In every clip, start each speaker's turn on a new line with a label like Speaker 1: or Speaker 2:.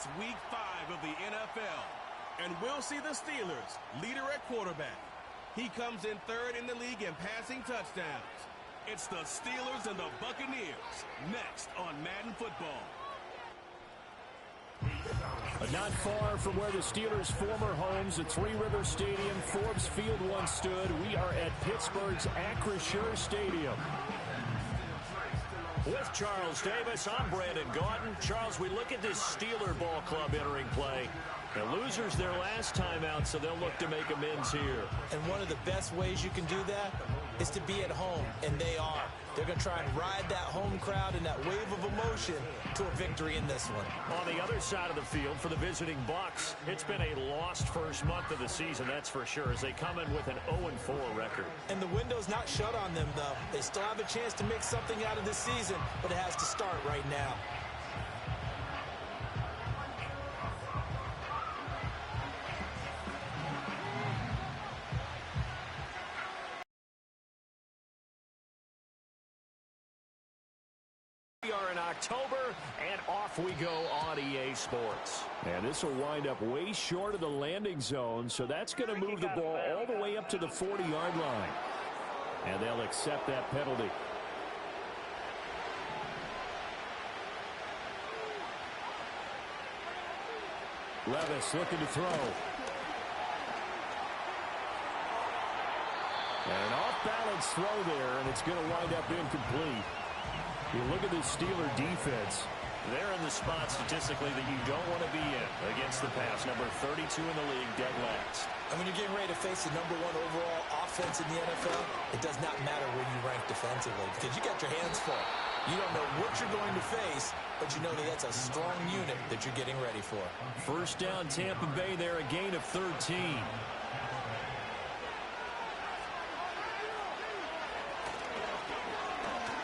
Speaker 1: It's Week 5 of the NFL, and we'll see the Steelers, leader at quarterback. He comes in third in the league in passing touchdowns. It's the Steelers and the Buccaneers, next on Madden Football.
Speaker 2: Not far from where the Steelers' former homes at Three Rivers Stadium, Forbes Field once stood, we are at Pittsburgh's Acrisure Stadium.
Speaker 3: With Charles Davis, I'm Brandon Gaudin. Charles, we look at this Steeler ball club entering play. The losers their last time out, so they'll look to make amends here.
Speaker 4: And one of the best ways you can do that is to be at home, and they are. They're going to try and ride that home crowd and that wave of emotion to a victory in this one.
Speaker 3: On the other side of the field for the visiting Bucs, it's been a lost first month of the season, that's for sure, as they come in with an 0-4 record.
Speaker 4: And the window's not shut on them, though. They still have a chance to make something out of this season, but it has to start right now.
Speaker 3: We are in October, and off we go on EA Sports.
Speaker 2: And this will wind up way short of the landing zone, so that's going to move the ball all the way up to the 40-yard line. And they'll accept that penalty. Levis looking to throw. And an off-balance throw there, and it's going to wind up incomplete. You look at this Steeler defense.
Speaker 3: They're in the spot statistically that you don't want to be in against the pass. Number 32 in the league, dead last.
Speaker 4: And when you're getting ready to face the #1 overall offense in the NFL, it does not matter where you rank defensively because you got your hands full. You don't know what you're going to face, but you know that that's a strong unit that you're getting ready for.
Speaker 2: First down, Tampa Bay there, a gain of 13.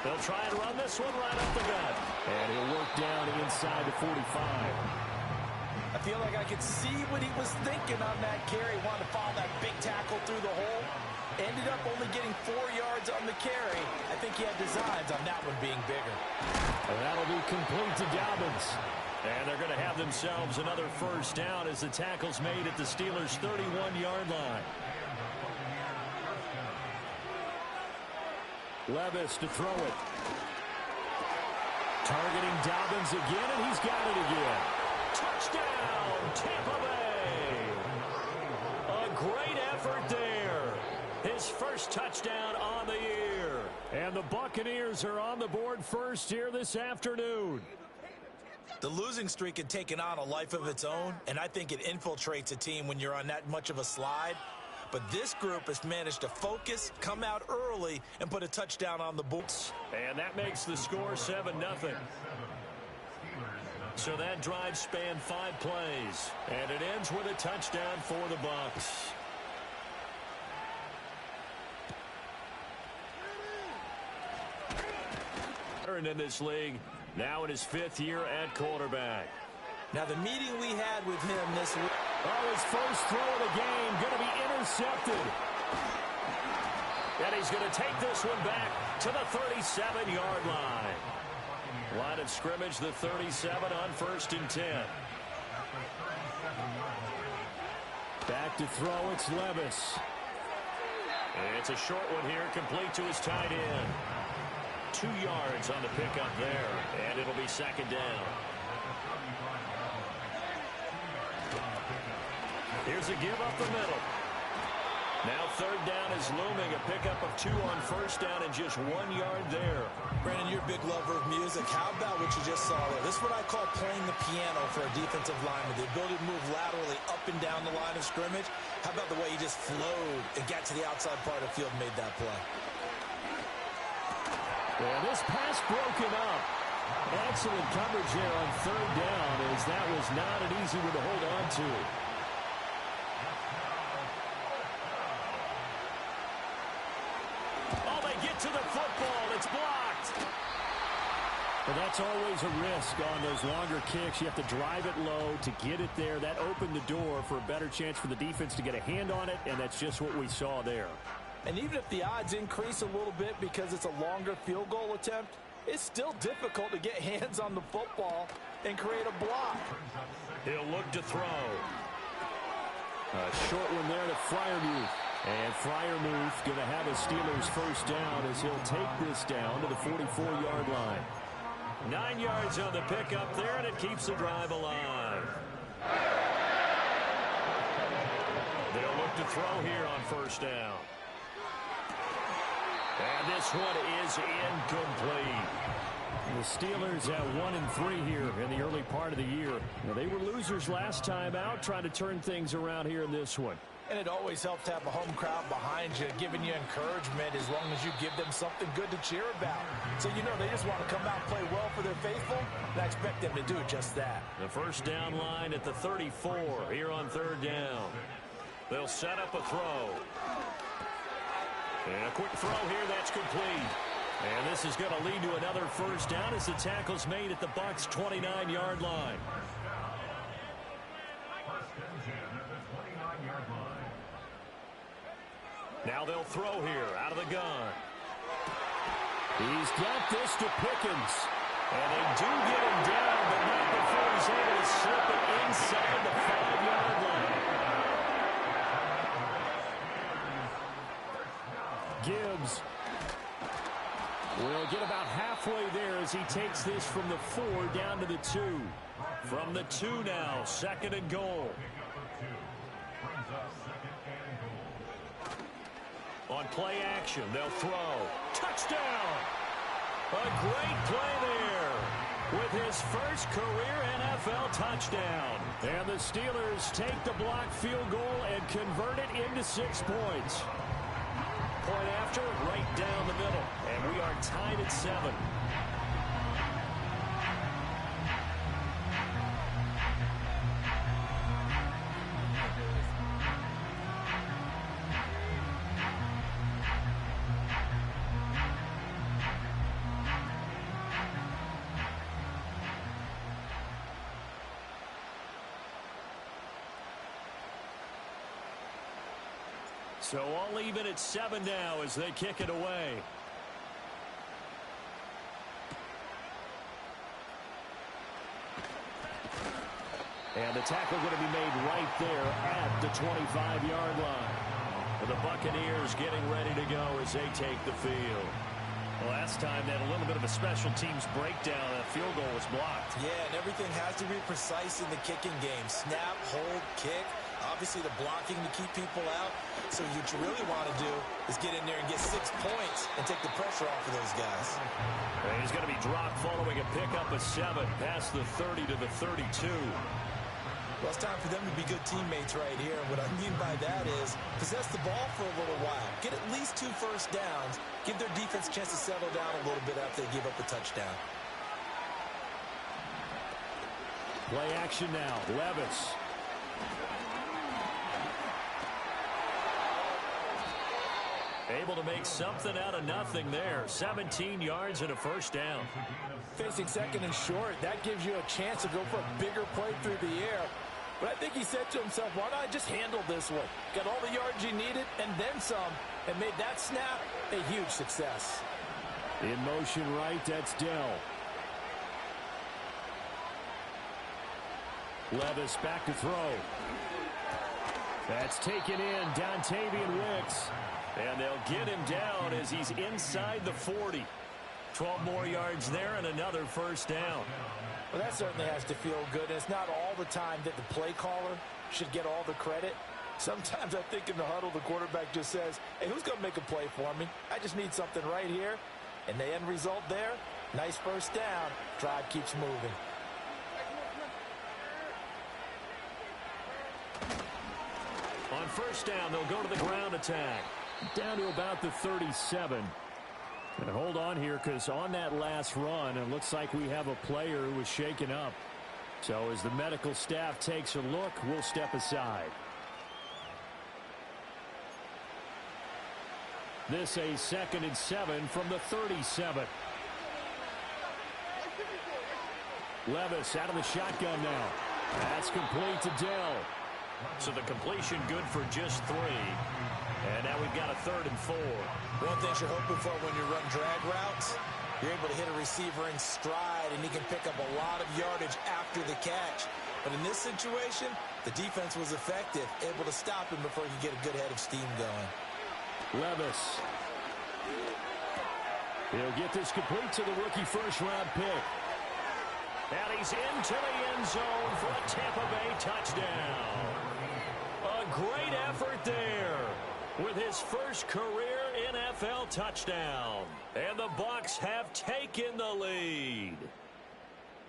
Speaker 3: They'll try and run this one right up the gut.
Speaker 2: And he'll work down inside the 45.
Speaker 4: I feel like I could see what he was thinking on that carry. Wanted to follow that big tackle through the hole. Ended up only getting 4 yards on the carry. I think he had designs on that one being bigger.
Speaker 2: And that'll be complete to Dobbins.
Speaker 3: And they're going to have themselves another first down as the tackle's made at the Steelers' 31-yard line.
Speaker 2: Levis to throw it. Targeting Dobbins again, and he's got it again.
Speaker 3: Touchdown, Tampa Bay. A great effort there. His first touchdown on the year.
Speaker 2: And the Buccaneers are on the board first here this afternoon.
Speaker 4: The losing streak had taken on a life of its own, and I think it infiltrates a team when you're on that much of a slide. But this group has managed to focus, come out early, and put a touchdown on the board.
Speaker 3: And that makes the score 7-0. So that drive spanned 5 plays. And it ends with a touchdown for the Bucs. In this league, now in his 5th year at quarterback.
Speaker 4: Now the meeting we had with him this week.
Speaker 2: Oh, his first throw of the game going to be intercepted.
Speaker 3: And he's going to take this one back to the 37-yard line. Line of scrimmage, the 37 on 1st and 10.
Speaker 2: Back to throw, it's Levis.
Speaker 3: It's a short one here, complete to his tight end. 2 yards on the pickup there, and it'll be 2nd down. Here's a give up the middle. Now 3rd down is looming. A pickup of 2 on 1st down and just 1 yard there.
Speaker 4: Brandon, you're a big lover of music. How about what you just saw there? This is what I call playing the piano for a defensive lineman. The ability to move laterally up and down the line of scrimmage. How about the way he just flowed and got to the outside part of the field and made that play?
Speaker 2: And this pass broken up. Excellent coverage there on 3rd down, as that was not an easy one to hold on to.
Speaker 3: Oh, they get to the football. It's blocked.
Speaker 2: But that's always a risk on those longer kicks. You have to drive it low to get it there. That opened the door for a better chance for the defense to get a hand on it, and that's just what we saw there.
Speaker 4: And even if the odds increase a little bit because it's a longer field goal attempt, it's still difficult to get hands on the football and create a block.
Speaker 3: He'll look to throw.
Speaker 2: A short one there to Freiermuth. And Freiermuth going to have a Steelers first down as he'll take this down to the 44-yard line.
Speaker 3: 9 yards on the pickup there, and it keeps the drive alive. They'll look to throw here on first down. And this one is incomplete.
Speaker 2: The Steelers at 1-3 here in the early part of the year. Now, they were losers last time out, trying to turn things around here in this one.
Speaker 4: And it always helps to have a home crowd behind you, giving you encouragement as long as you give them something good to cheer about. So, you know, they just want to come out and play well for their faithful, and I expect them to do just that.
Speaker 3: The first down line at the 34 here on third down. They'll set up a throw. And a quick throw here, that's complete. And this is going to lead to another first down as the tackle's made at the Bucs' 29-yard line. Now they'll throw here out of the gun.
Speaker 2: He's got this to Pickens.
Speaker 3: And they do get him down, but not before he's able to slip it inside the 5-yard line.
Speaker 2: Gibbs will get about halfway there as he takes this from the 4 down to the 2.
Speaker 3: From the 2 now, 2nd and goal. On play action, they'll throw. Touchdown! A great play there with his first career NFL touchdown.
Speaker 2: And the Steelers take the blocked field goal and convert it into 6 points.
Speaker 3: Point after, right down the middle. And we are tied at 7. So all even at 7 now as they kick it away.
Speaker 2: And the tackle going to be made right there at the 25-yard line.
Speaker 3: The Buccaneers getting ready to go as they take the field.
Speaker 2: Last time they had a little bit of a special teams breakdown. That field goal was blocked.
Speaker 4: Yeah, and everything has to be precise in the kicking game. Snap, hold, kick. Obviously the blocking to keep people out. So what you really want to do is get in there and get 6 points and take the pressure off of those guys.
Speaker 3: And he's going to be dropped following a pickup of 7 past the 30 to the 32.
Speaker 4: Well, it's time for them to be good teammates right here. And what I mean by that is possess the ball for a little while. Get at least 2 first downs. Give their defense a chance to settle down a little bit after they give up the touchdown.
Speaker 2: Play action now. Levis.
Speaker 3: Able to make something out of nothing there. 17 yards and a first down.
Speaker 4: Facing 2nd and short, that gives you a chance to go for a bigger play through the air. But I think he said to himself, why not just handle this one? Got all the yards you needed and then some, and made that snap a huge success.
Speaker 2: In motion right, that's Dell. Levis back to throw. That's taken in, Dontavian Wicks.
Speaker 3: And they'll get him down as he's inside the 40. 12 more yards there and another first down.
Speaker 4: Well, that certainly has to feel good. And it's not all the time that the play caller should get all the credit. Sometimes I think in the huddle, the quarterback just says, hey, who's going to make a play for me? I just need something right here. And the end result there, nice first down. Drive keeps moving.
Speaker 3: On first down, they'll go to the ground attack.
Speaker 2: Down to about the 37. And hold on here because on that last run, it looks like we have a player who was shaken up. So as the medical staff takes a look, we'll step aside. This a 2nd and 7 from the 37. Levis out of the shotgun now. That's complete to Dell.
Speaker 3: So the completion good for just 3. And now we've got a 3rd and 4.
Speaker 4: One of the things you're hoping for when you run drag routes, you're able to hit a receiver in stride, and he can pick up a lot of yardage after the catch. But in this situation, the defense was effective, able to stop him before he could get a good head of steam going.
Speaker 2: Levis. He'll get this complete to the rookie first-round pick.
Speaker 3: And he's into the end zone for a Tampa Bay touchdown. A great effort there with his first career NFL touchdown. And the Bucs have taken the lead.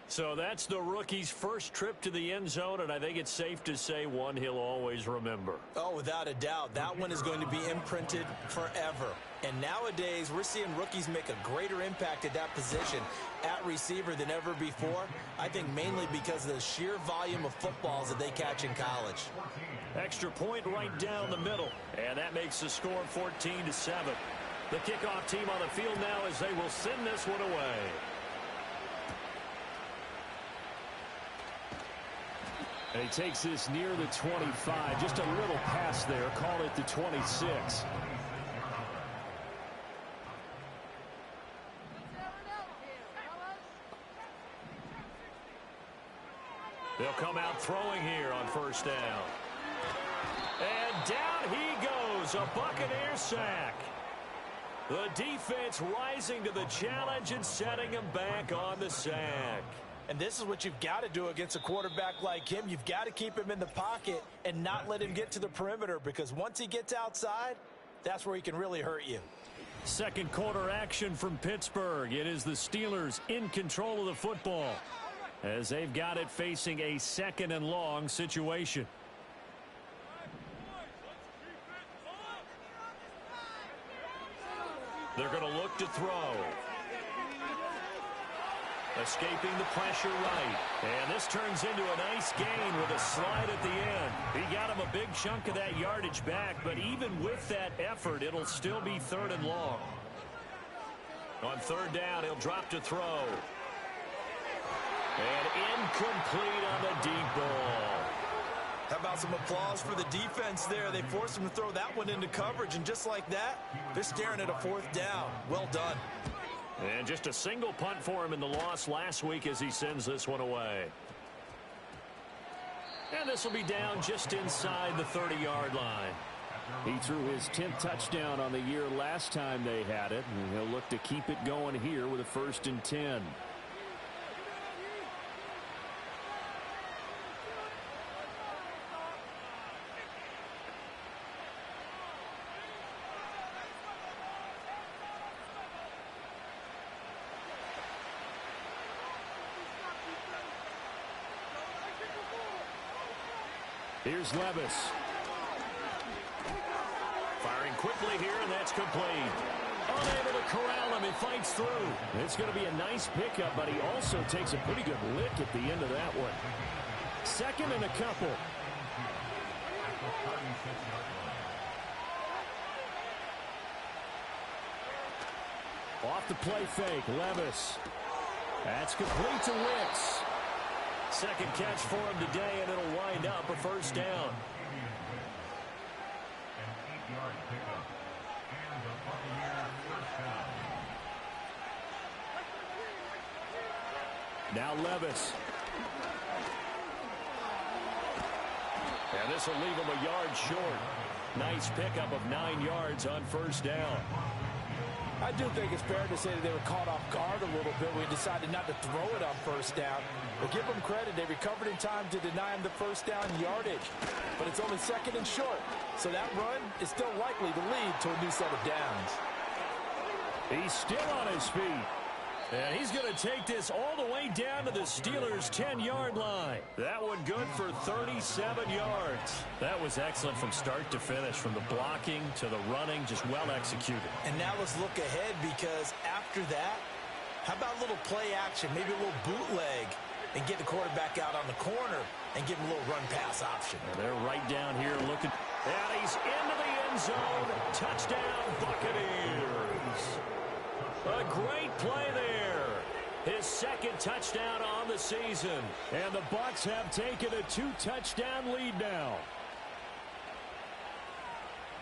Speaker 3: So that's the rookie's first trip to the end zone, and I think it's safe to say one he'll always remember.
Speaker 4: Oh, without a doubt. That one is going to be imprinted forever. And nowadays, we're seeing rookies make a greater impact at that position at receiver than ever before. I think mainly because of the sheer volume of footballs that they catch in college.
Speaker 3: Extra point right down the middle. And that makes the score 14-7. The kickoff team on the field now as they will send this one away.
Speaker 2: And he takes this near the 25. Just a little pass there. Call it the 26.
Speaker 3: They'll come out throwing here on first down. And down he goes. A Buccaneer sack. The defense rising to the challenge and setting him back on the sack.
Speaker 4: And this is what you've got to do against a quarterback like him. You've got to keep him in the pocket and not let him get to the perimeter, because once he gets outside, that's where he can really hurt you.
Speaker 2: Second quarter action from Pittsburgh. It is the Steelers in control of the football as they've got it facing a second and long situation.
Speaker 3: They're going to look to throw. Escaping the pressure right. And this turns into a nice gain with a slide at the end. He got him a big chunk of that yardage back, but even with that effort, it'll still be third and long. On third down, he'll drop to throw. And incomplete on the deep ball.
Speaker 4: How about some applause for the defense there? They forced him to throw that one into coverage, and just like that, they're staring at a fourth down. Well done.
Speaker 3: And just a single punt for him in the loss last week as he sends this one away. And this will be down just inside the 30-yard line.
Speaker 2: He threw his 10th touchdown on the year last time they had it, and he'll look to keep it going here with a 1st and 10. Here's Levis.
Speaker 3: Firing quickly here, and that's complete.
Speaker 2: Unable to corral him. He fights through. It's going to be a nice pickup, but he also takes a pretty good lick at the end of that one. Second and a couple. Off the play fake, Levis. That's complete to Wicks.
Speaker 3: Second catch for him today, and it'll wind up a first down.
Speaker 2: Now Levis.
Speaker 3: And this will leave him a yard short. Nice pickup of 9 yards on first down.
Speaker 4: I do think it's fair to say that they were caught off guard a little bit when we decided not to throw it on first down. But give them credit, they recovered in time to deny him the first down yardage. But it's only second and short, so that run is still likely to lead to a new set of downs.
Speaker 2: He's still on his feet.
Speaker 3: And he's going to take this all the way down to the Steelers' 10-yard line. That one good for 37 yards.
Speaker 2: That was excellent from start to finish, from the blocking to the running, just well executed.
Speaker 4: And now let's look ahead, because after that, how about a little play action, maybe a little bootleg, and get the quarterback out on the corner and give him a little run-pass option.
Speaker 2: And they're right down here looking.
Speaker 3: And he's into the end zone. Touchdown, Buccaneers. A great play there. His second touchdown on the season.
Speaker 2: And the Bucs have taken a 2-touchdown lead now.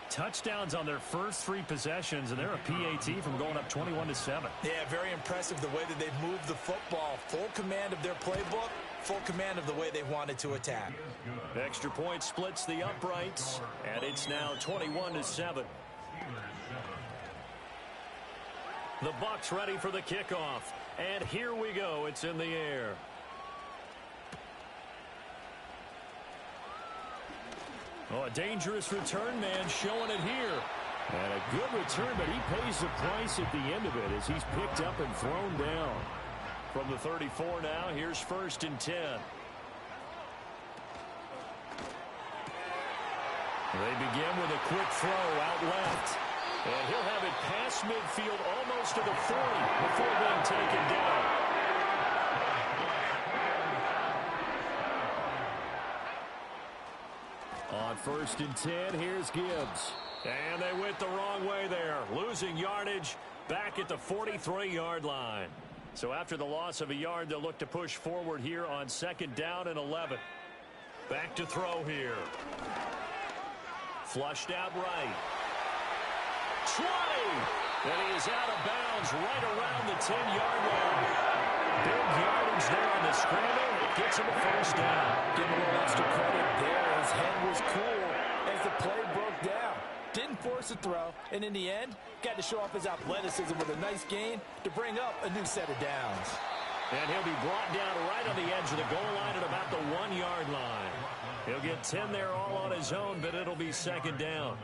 Speaker 2: Touchdowns on their first 3 possessions, and they're a PAT from going up 21-7.
Speaker 4: Yeah, very impressive the way that they've moved the football. Full command of their playbook, full command of the way they wanted to attack.
Speaker 3: Extra point splits the uprights, and it's now 21-7. The Bucs ready for the kickoff, and here we go. It's in the air. Oh, a dangerous return man showing it here. And a good return, but he pays the price at the end of it as he's picked up and thrown down. From the 34 now, here's 1st and 10. They begin with a quick throw out left. And he'll have it past midfield almost to the 40 before being taken down. On 1st and 10, here's Gibbs. And they went the wrong way there, losing yardage back at the 43-yard line. So after the loss of a yard, they'll look to push forward here on 2nd down and 11. Back to throw here. Flushed out right. 20! And he is out of bounds right around the 10-yard line. Big yardage there on the scramble. It gets him a 1st down.
Speaker 4: Give him a little extra credit there. His head was cool as the play broke down. Didn't force a throw, and in the end, got to show off his athleticism with a nice gain to bring up a new set of downs.
Speaker 3: And he'll be brought down right on the edge of the goal line at about the 1-yard line. He'll get 10 there all on his own, but it'll be 2nd down.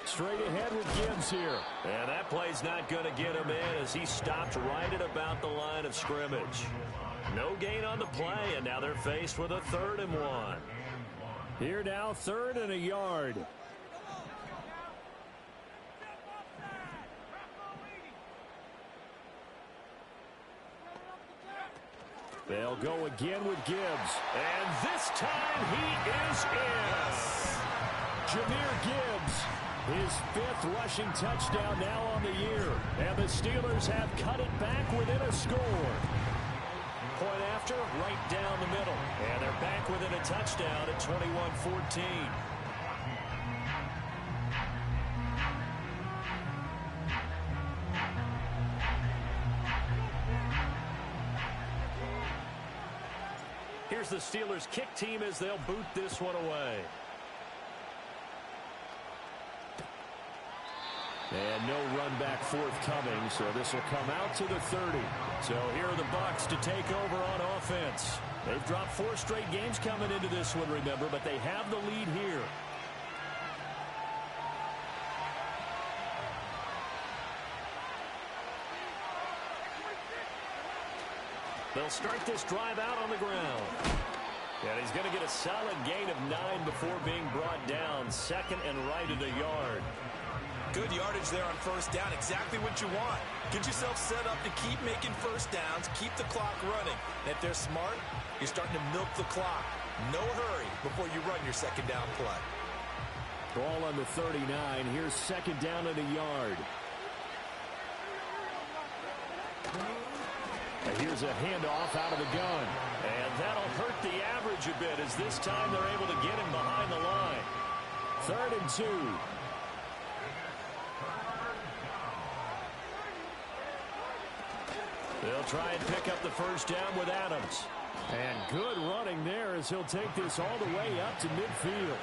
Speaker 3: Straight ahead with Gibbs here. And that play's not going to get him in as he stopped right at about the line of scrimmage. No gain on the play, and now they're faced with a 3rd and 1. Here now, 3rd and a yard. They'll go again with Gibbs. And this time he is in. Jahmyr Gibbs, his 5th rushing touchdown now on the year. And the Steelers have cut it back within a score. Point after, right down the middle. And they're back within a touchdown at 21-14. Here's the Steelers kick team as they'll boot this one away. And no run back forthcoming, so this will come out to the 30. So here are the Bucs to take over on offense. They've dropped 4 straight games coming into this one, remember, but they have the lead here. They'll start this drive out on the ground. And he's going to get a solid gain of 9 before being brought down. 2nd and right at a yard.
Speaker 4: Good yardage there on 1st down. Exactly what you want. Get yourself set up to keep making 1st downs. Keep the clock running. And if they're smart, you're starting to milk the clock. No hurry before you run your 2nd down play.
Speaker 2: Ball on the 39. Here's 2nd down and a yard. And here's a handoff out of the gun. And that'll hurt the average a bit as this time they're able to get him behind the line. 3rd and 2. They'll try and pick up the 1st down with Adams. And good running there as he'll take this all the way up to midfield.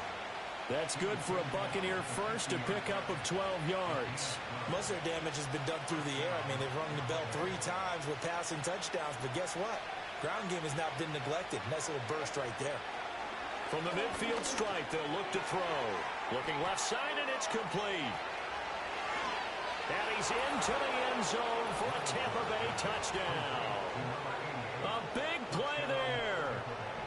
Speaker 2: That's good for a Buccaneer first to pick up of 12 yards.
Speaker 4: Most of their damage has been done through the air. I mean, they've rung the bell 3 times with passing touchdowns, but guess what? Ground game has not been neglected. Nice little burst right there.
Speaker 3: From the midfield strike, they'll look to throw. Looking left side, and it's complete. And he's into the end zone for a Tampa Bay touchdown. A big play there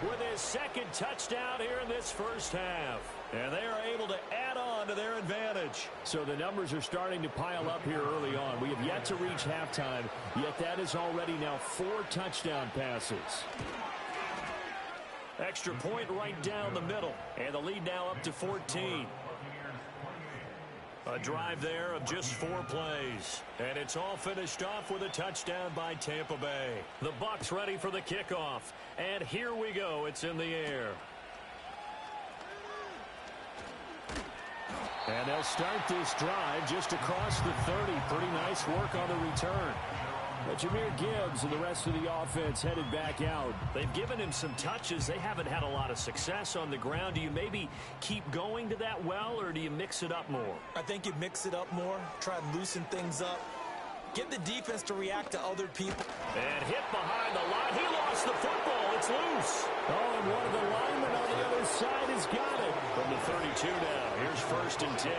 Speaker 3: with his 2nd touchdown here in this 1st half. And they are able to add on to their advantage.
Speaker 2: So the numbers are starting to pile up here early on. We have yet to reach halftime, yet that is already now 4 touchdown passes.
Speaker 3: Extra point right down the middle. And the lead now up to 14. A drive there of just 4 plays. And it's all finished off with a touchdown by Tampa Bay. The Bucs ready for the kickoff. And here we go. It's in the air. And they'll start this drive just across the 30. Pretty nice work on the return.
Speaker 2: Jameer Gibbs and the rest of the offense headed back out.
Speaker 3: They've given him some touches. They haven't had a lot of success on the ground. Do you maybe keep going to that well, or do you mix it up more?
Speaker 4: I think you mix it up more, try and loosen things up. Get the defense to react to other people.
Speaker 3: And hit behind the line. He lost the football. It's loose.
Speaker 2: Oh, and one of the linemen on the other side has got it.
Speaker 3: From the 32 now. Here's 1st and 10.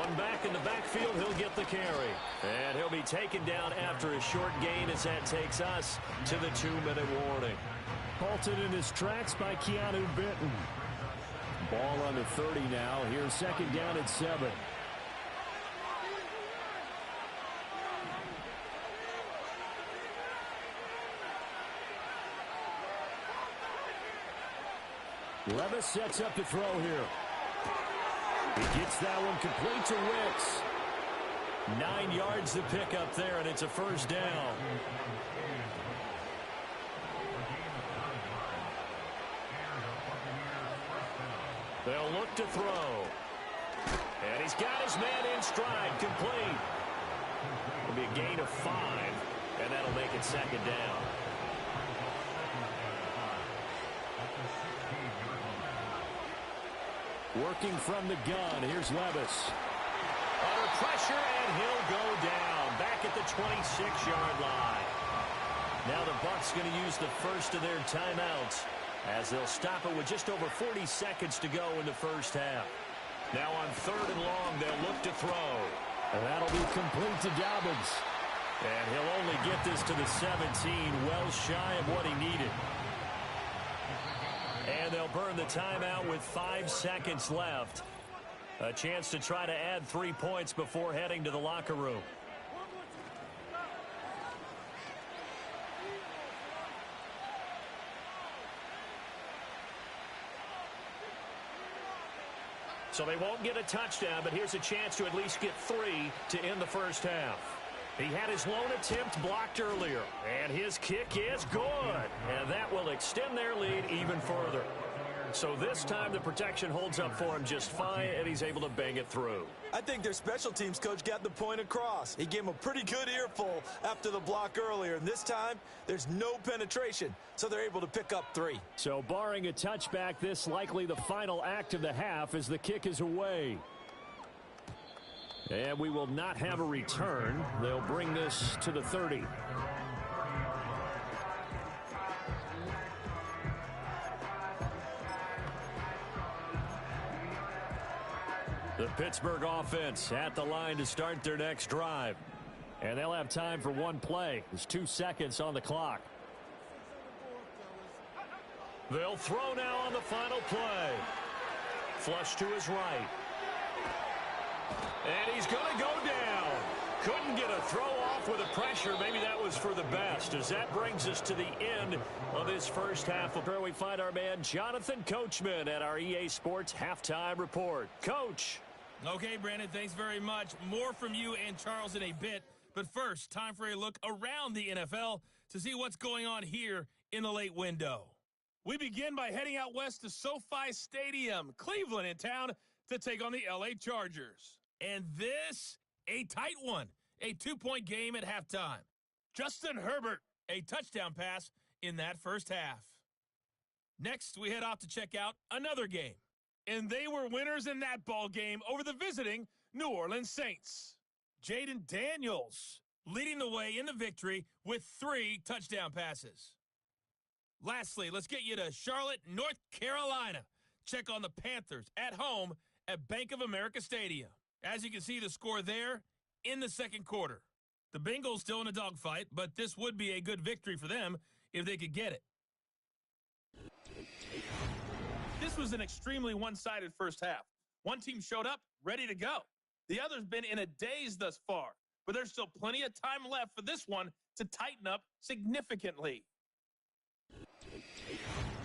Speaker 3: One back in the backfield, he'll get the carry. And he'll be taken down after a short gain as that takes us to the 2-minute warning.
Speaker 2: Halted in his tracks by Keanu Benton. Ball on the 30 now. Here's 2nd down at 7. Levis sets up to throw here. He gets that one complete to Wicks. 9 yards to pick up there, and it's a 1st down. They'll look to throw. And he's got his man in stride, complete. It'll be a gain of 5, and that'll make it 2nd down. Working from the gun, here's Levis.
Speaker 3: Under pressure, and he'll go down. Back at the 26-yard line. Now the Bucs going to use the first of their timeouts, as they'll stop it with just over 40 seconds to go in the first half. Now on 3rd and long, they'll look to throw.
Speaker 2: And that'll be complete to Dobbins.
Speaker 3: And he'll only get this to the 17, well shy of what he needed. And they'll burn the timeout with 5 seconds left. A chance to try to add 3 points before heading to the locker room. So they won't get a touchdown, but here's a chance to at least get 3 to end the first half. He had his lone attempt blocked earlier, and his kick is good. And that will extend their lead even further. So this time the protection holds up for him just fine, and he's able to bang it through.
Speaker 4: I think their special teams coach got the point across. He gave him a pretty good earful after the block earlier, and this time there's no penetration, so they're able to pick up 3.
Speaker 2: So barring a touchback, this likely the final act of the half as the kick is away. And we will not have a return. They'll bring this to the 30. The Pittsburgh offense at the line to start their next drive. And they'll have time for one play. There's 2 seconds on the clock.
Speaker 3: They'll throw now on the final play. Flush to his right. And he's going to go down. Couldn't get a throw off with the pressure. Maybe that was for the best, as that brings us to the end of this first half. Where we find our man Jonathan Coachman at our EA Sports Halftime Report. Coach.
Speaker 1: Okay, Brandon, thanks very much. More from you and Charles in a bit. But first, time for a look around the NFL to see what's going on here in the late window. We begin by heading out west to SoFi Stadium, Cleveland in town, to take on the LA Chargers. And this, a tight one, a 2-point game at halftime. Justin Herbert, a touchdown pass in that first half. Next, we head off to check out another game. And they were winners in that ball game over the visiting New Orleans Saints. Jaden Daniels leading the way in the victory with 3 touchdown passes. Lastly, let's get you to Charlotte, North Carolina. Check on the Panthers at home at Bank of America Stadium. As you can see, the score there in the second quarter. The Bengals still in a dogfight, but this would be a good victory for them if they could get it. This was an extremely one-sided first half. One team showed up ready to go. The other's been in a daze thus far, but there's still plenty of time left for this one to tighten up significantly.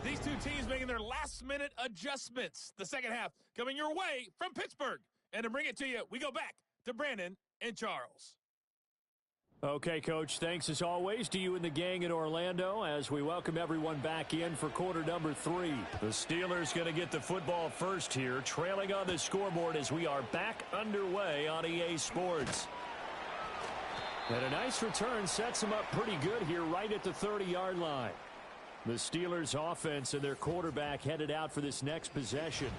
Speaker 1: These two teams making their last-minute adjustments. The second half coming your way from Pittsburgh. And to bring it to you, we go back to Brandon and Charles.
Speaker 2: Okay, Coach, thanks as always to you and the gang in Orlando as we welcome everyone back in for quarter number 3.
Speaker 3: The Steelers going to get the football first here, trailing on the scoreboard as we are back underway on EA Sports.
Speaker 2: And a nice return sets them up pretty good here right at the 30-yard line. The Steelers offense and their quarterback headed out for this next possession.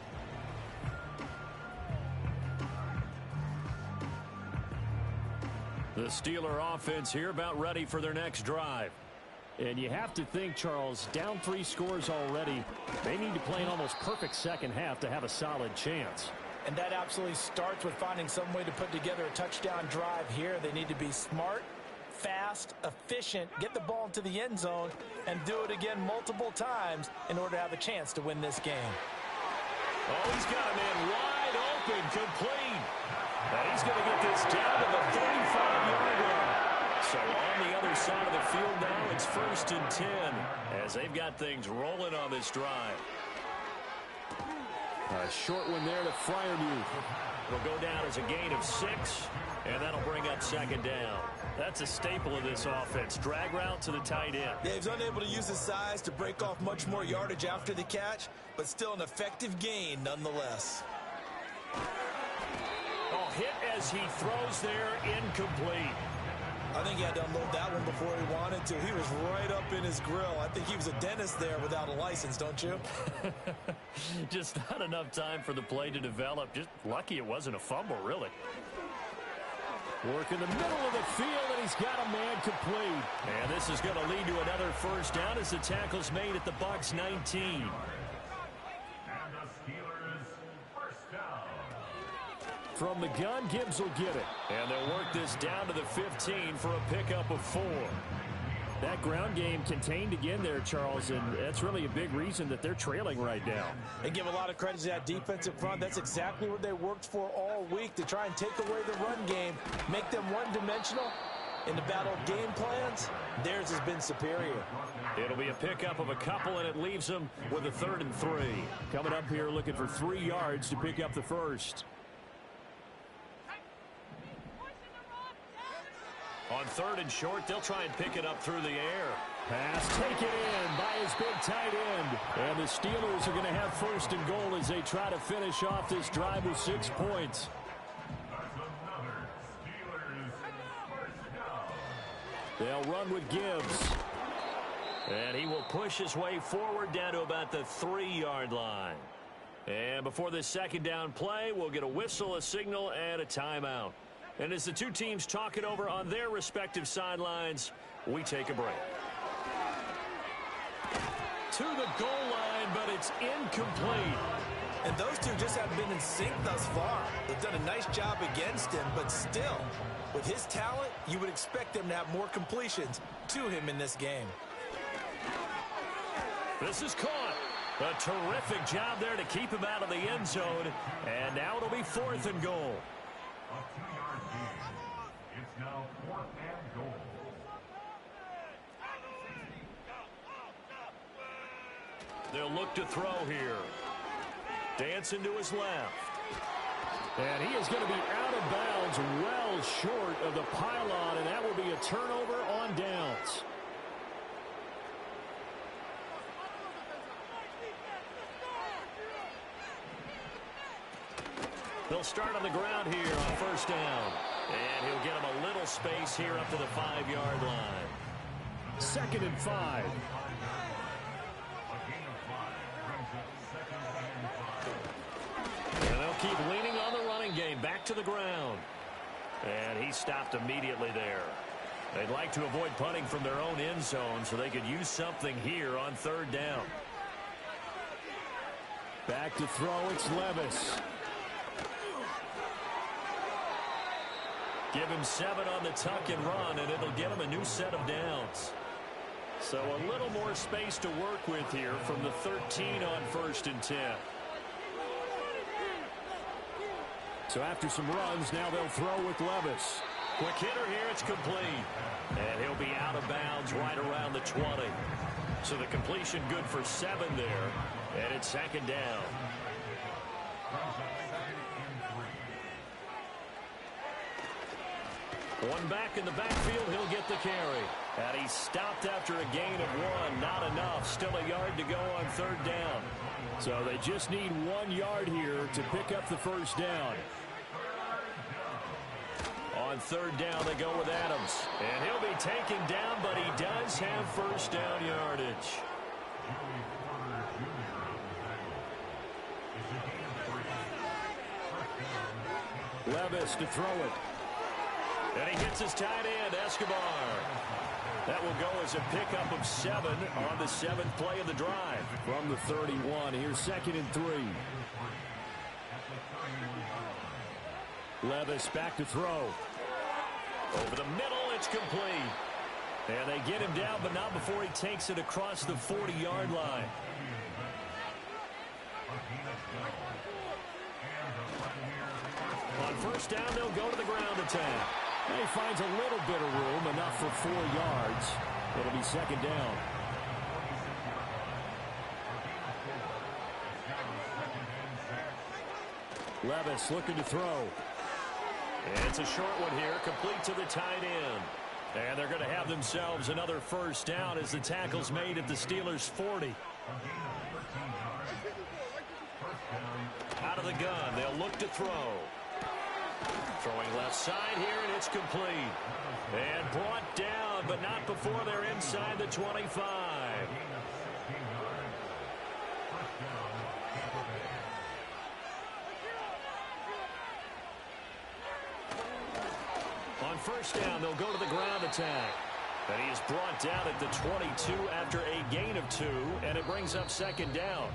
Speaker 3: The Steeler offense here about ready for their next drive.
Speaker 2: And you have to think, Charles, down 3 scores already. They need to play an almost perfect second half to have a solid chance.
Speaker 4: And that absolutely starts with finding some way to put together a touchdown drive here. They need to be smart, fast, efficient, get the ball into the end zone, and do it again multiple times in order to have a chance to win this game.
Speaker 3: Oh, he's got a man wide open, complete. And he's going to get this down to the 35-yard line. So on the other side of the field now, it's 1st and 10 as they've got things rolling on this drive.
Speaker 2: A short one there to Freiermuth.
Speaker 3: Will go down as a gain of 6, and that'll bring up 2nd down. That's a staple of this offense. Drag route to the tight end.
Speaker 4: Yeah, he's unable to use his size to break off much more yardage after the catch, but still an effective gain nonetheless.
Speaker 3: Oh, hit as he throws there, incomplete.
Speaker 4: I think he had to unload that one before he wanted to. He was right up in his grill. I think he was a dentist there without a license, don't you?
Speaker 3: Just not enough time for the play to develop. Just lucky it wasn't a fumble, really.
Speaker 2: Work in the middle of the field, and he's got a man complete.
Speaker 3: And this is going to lead to another 1st down as the tackle's made at the Bucs 19.
Speaker 2: From the gun, Gibbs will get it.
Speaker 3: And they'll work this down to the 15 for a pickup of 4.
Speaker 2: That ground game contained again there, Charles, and that's really a big reason that they're trailing right now.
Speaker 4: They give a lot of credit to that defensive front. That's exactly what they worked for all week, to try and take away the run game, make them one-dimensional. In the battle of game plans, theirs has been superior.
Speaker 3: It'll be a pickup of a couple, and it leaves them with a 3rd and 3.
Speaker 2: Coming up here looking for 3 yards to pick up the first.
Speaker 3: On 3rd and short, they'll try and pick it up through the air.
Speaker 2: Pass taken in by his big tight end. And the Steelers are going to have 1st and goal as they try to finish off this drive with 6 points. They'll run with Gibbs.
Speaker 3: And he will push his way forward down to about the 3-yard line. And before this 2nd down play, we'll get a whistle, a signal, and a timeout. And as the two teams talk it over on their respective sidelines, we take a break. To the goal line, but it's incomplete.
Speaker 4: And those two just haven't been in sync thus far. They've done a nice job against him, but still, with his talent, you would expect them to have more completions to him in this game.
Speaker 3: This is caught. A terrific job there to keep him out of the end zone. And now it'll be 4th and goal.
Speaker 5: It's now 4th and goal.
Speaker 3: They'll look to throw here. Dancing to his left.
Speaker 2: And he is going to be out of bounds well short of the pylon, and that will be a turnover on downs.
Speaker 3: They'll start on the ground here on 1st down. And he'll get him a little space here up to the 5-yard line.
Speaker 2: 2nd and 5.
Speaker 3: And they'll keep leaning on the running game. Back to the ground. And he stopped immediately there. They'd like to avoid punting from their own end zone so they could use something here on 3rd down.
Speaker 2: Back to throw, it's Levis.
Speaker 3: Give him 7 on the tuck and run, and it'll get him a new set of downs. So a little more space to work with here from the 13 on 1st and 10.
Speaker 2: So after some runs, now they'll throw with Levis.
Speaker 3: Quick hitter here, it's complete. And he'll be out of bounds right around the 20. So the completion good for 7 there. And it's 2nd down. One back in the backfield, he'll get the carry. And he stopped after a gain of 1. Not enough. Still a yard to go on third down.
Speaker 2: So they just need 1 yard here to pick up the first down.
Speaker 3: On third down, they go with Adams. And he'll be taken down, but he does have first down yardage.
Speaker 2: Levis to throw it.
Speaker 3: And he hits his tight end, Escobar. That will go as a pickup of 7 on the 7th play of the drive.
Speaker 2: From the 31, here's 2nd and 3. Levis back to throw.
Speaker 3: Over the middle, it's complete. And they get him down, but not before he takes it across the 40-yard line. On first down, they'll go to the ground attack.
Speaker 2: He finds a little bit of room, enough for 4 yards. It'll be 2nd down. Levis looking to throw.
Speaker 3: And it's a short one here, complete to the tight end. And they're going to have themselves another first down as the tackle's made at the Steelers' 40. Out of the gun, they'll look to throw. Throwing left side here, and it's complete. And brought down, but not before they're inside the 25. On first down, they'll go to the ground attack. And he is brought down at the 22 after a gain of 2, and it brings up 2nd down.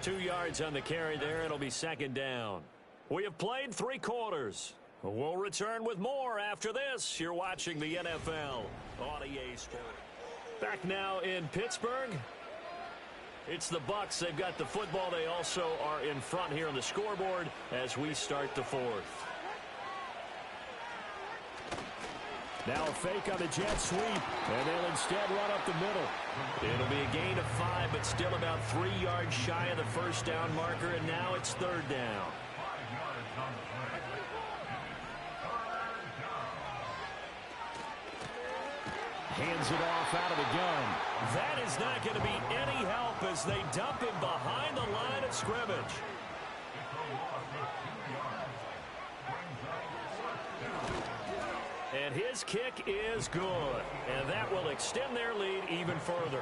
Speaker 3: 2 yards on the carry there. It'll be 2nd down. We have played 3 quarters. We'll return with more after this. You're watching the NFL on EA Sports. Back now in Pittsburgh. It's the Bucs. They've got the football. They also are in front here on the scoreboard as we start the 4th.
Speaker 2: Now a fake on the jet sweep, and they'll instead run up the middle.
Speaker 3: It'll be a gain of 5, but still about 3 yards shy of the first down marker, and now it's 3rd down.
Speaker 2: Hands it off out of the gun.
Speaker 3: That is not going to be any help as they dump him behind the line of scrimmage. And his kick is good. And that will extend their lead even further.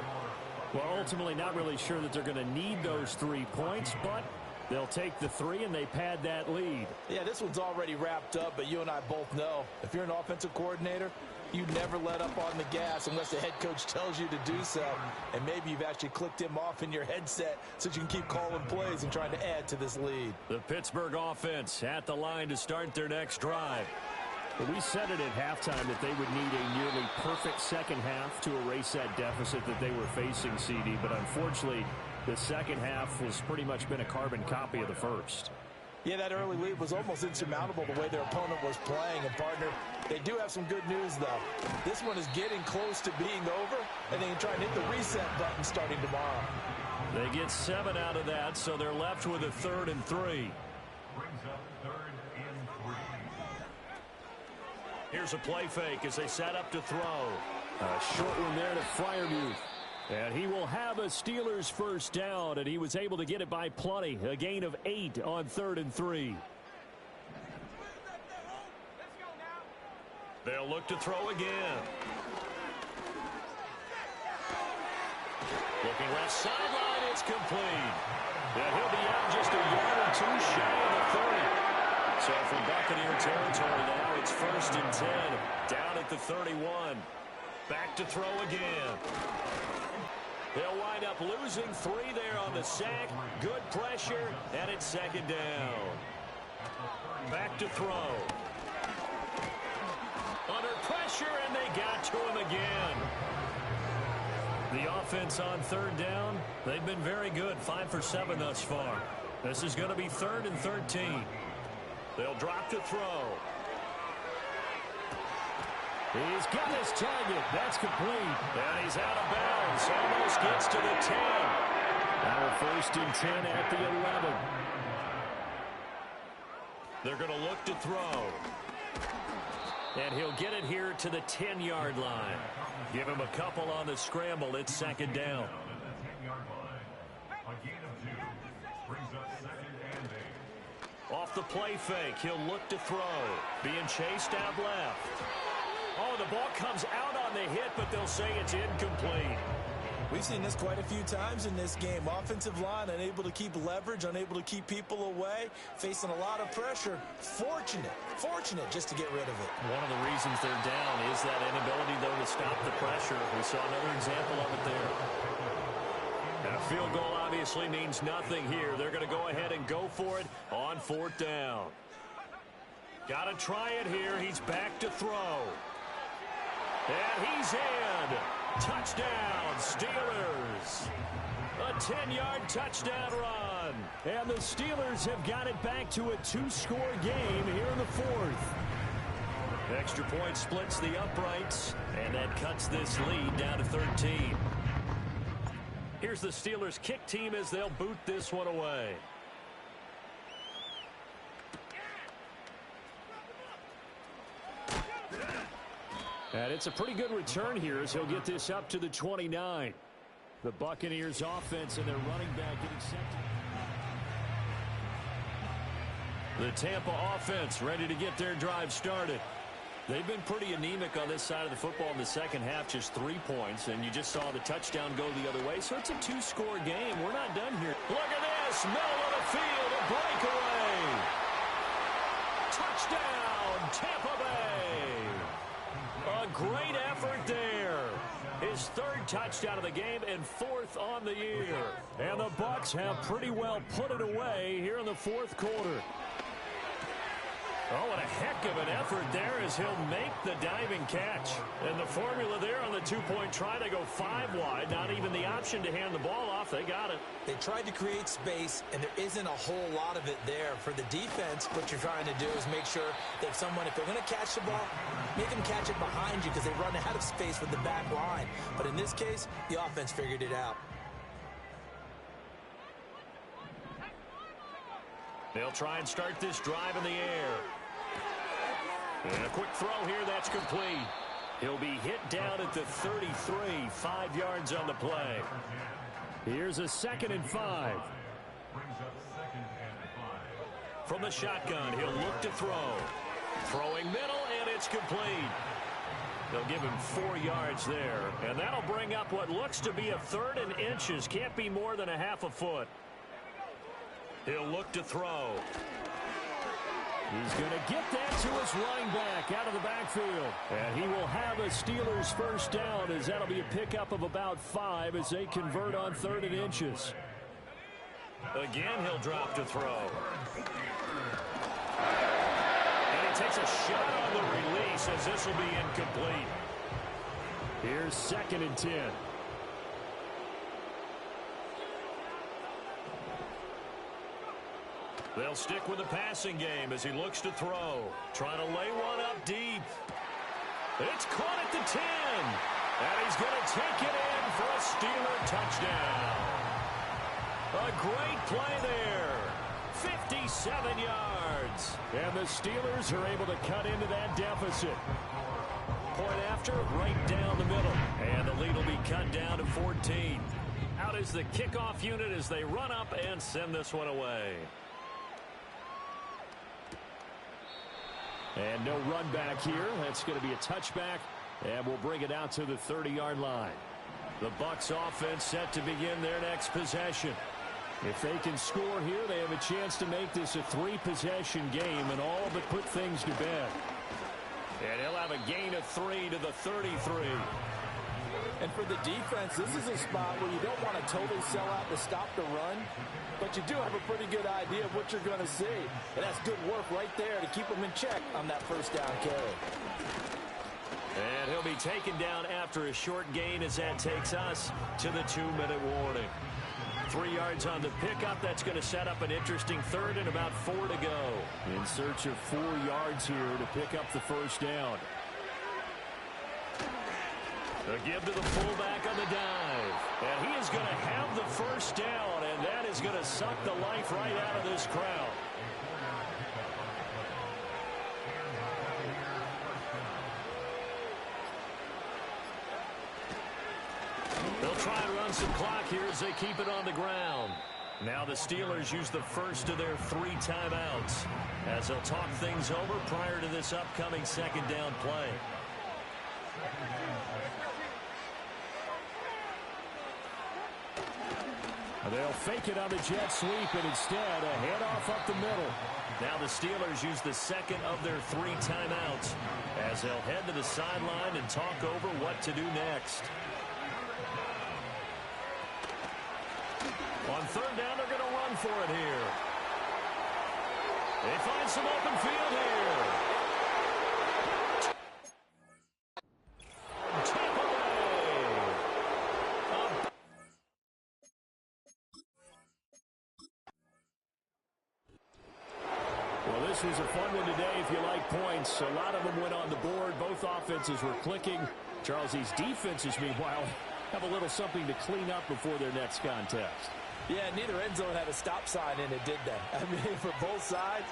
Speaker 2: Well, ultimately not really sure that they're going to need those 3 points, but they'll take the 3 and they pad that lead.
Speaker 4: Yeah, this one's already wrapped up, but you and I both know if you're an offensive coordinator, you never let up on the gas unless the head coach tells you to do so. And maybe you've actually clicked him off in your headset so you can keep calling plays and trying to add to this lead.
Speaker 3: The Pittsburgh offense at the line to start their next drive.
Speaker 2: But we said it at halftime that they would need a nearly perfect second half to erase that deficit that they were facing, CD. But unfortunately, the second half has pretty much been a carbon copy of the first.
Speaker 4: Yeah, that early lead was almost insurmountable the way their opponent was playing. And, partner, they do have some good news, though. This one is getting close to being over, and they can try and hit the reset button starting tomorrow.
Speaker 3: They get 7 out of that, so they're left with a 3rd and 3.
Speaker 5: Brings up 3rd and 3.
Speaker 3: Here's a play fake as they set up to throw.
Speaker 2: A short one there to Freiermuth. And he will have a Steelers first down, and he was able to get it by plenty. A gain of 8 on 3rd and 3.
Speaker 3: They'll look to throw again. Looking left sideline, it's complete. And he'll be out just a yard or 2 shy of the 30. So from Buccaneer territory now, it's 1st and 10. Down at the 31. Back to throw again. They'll wind up losing 3 there on the sack. Good pressure, and it's 2nd down. Back to throw. Under pressure, and they got to him again. The offense on 3rd down, they've been very good, 5 for 7 thus far. This is going to be 3rd and 13. They'll drop to throw.
Speaker 2: He's got his target. That's complete.
Speaker 3: And he's out of bounds. Almost gets to the 10.
Speaker 2: Now 1st and 10 at the 11.
Speaker 3: They're going to look to throw. And he'll get it here to the 10-yard line. Give him a couple on the scramble. It's second down.
Speaker 5: A gain of 2 brings up second and 8.
Speaker 3: Off the play fake, he'll look to throw. Being chased out left. Oh, the ball comes out on the hit, but they'll say it's incomplete.
Speaker 4: We've seen this quite a few times in this game. Offensive line unable to keep leverage, unable to keep people away, facing a lot of pressure. Fortunate just to get rid of it.
Speaker 3: One of the reasons they're down is that inability, though, to stop the pressure. We saw another example of it there. And a field goal obviously means nothing here. They're going to go ahead and go for it on fourth down. Got to try it here. He's back to throw. And he's in. Touchdown, Steelers. A 10-yard touchdown run. And the Steelers have got it back to a 2-score game here in the fourth. Extra point splits the uprights, and that cuts this lead down to 13. Here's the Steelers kick team as they'll boot this one away. And it's a pretty good return here as he'll get this up to the 29. The Buccaneers offense and their running back getting set. The Tampa offense ready to get their drive started. They've been pretty anemic on this side of the football in the second half, just 3 points, and you just saw the touchdown go the other way. So it's a 2-score game. We're not done here. Look at this, middle of the field, a breakaway. Touchdown, Tampa Bay. A great effort there. His 3rd touchdown of the game and 4th on the year. And the Bucs have pretty well put it away here in the 4th quarter. Oh, what a heck of an effort there as he'll make the diving catch. And the formula there on the 2-point try to go 5 wide. Not even the option to hand the ball off. They got it.
Speaker 4: They tried to create space, and there isn't a whole lot of it there. For the defense, what you're trying to do is make sure that if they're going to catch the ball, make them catch it behind you because they run out of space with the back line. But in this case, the offense figured it out.
Speaker 3: They'll try and start this drive in the air. And a quick throw here, that's complete. He'll be hit down at the 33, 5 yards on the play. Here's a 2nd and 5.
Speaker 5: Brings up second and 5.
Speaker 3: From the shotgun, he'll look to throw. Throwing middle, and it's complete. They'll give him 4 yards there. And that'll bring up what looks to be a 3rd and inches. Can't be more than a half a foot. He'll look to throw. He's going to get that to his running back out of the backfield. And he will have a Steelers first down as that'll be a pickup of about 5 as they convert on 3rd and inches. Again, he'll drop to throw. And he takes a shot on the release as this will be incomplete. Here's 2nd and 10. They'll stick with the passing game as he looks to throw. Trying to lay one up deep. It's caught at the 10. And he's going to take it in for a Steeler touchdown. A great play there. 57 yards. And the Steelers are able to cut into that deficit. Point after, right down the middle. And the lead will be cut down to 14. Out is the kickoff unit as they run up and send this one away. And no run back here. That's going to be a touchback. And we'll bring it out to the 30-yard line. The Bucs offense set to begin their next possession. If they can score here, they have a chance to make this a 3-possession game and all but put things to bed. And he'll have a gain of 3 to the 33.
Speaker 4: And for the defense, this is a spot where you don't want to totally sell out to stop the run, but you do have a pretty good idea of what you're going to see. And that's good work right there to keep them in check on that first down carry.
Speaker 3: And he'll be taken down after a short gain as that takes us to the 2-minute warning. 3 yards on the pickup. That's going to set up an interesting 3rd and about 4 to go.
Speaker 2: In search of 4 yards here to pick up the first down.
Speaker 3: A give to the fullback on the dive. And he is going to have the first down, and that is going to suck the life right out of this crowd. They'll try and run some clock here as they keep it on the ground. Now the Steelers use the first of their 3 timeouts as they'll talk things over prior to this upcoming second down play.
Speaker 2: They'll fake it on the jet sweep, and instead a handoff up the middle.
Speaker 3: Now the Steelers use the second of their 3 timeouts as they'll head to the sideline and talk over what to do next. On third down, they're going to run for it here. They find some open field here. Tampa Bay.
Speaker 2: Well, this was a fun one today if you like points. A lot of them went on the board. Both offenses were clicking. Charles, these defenses, meanwhile, have a little something to clean up before their next contest.
Speaker 4: Yeah, neither end zone had a stop sign in it, did they? I mean, for both sides,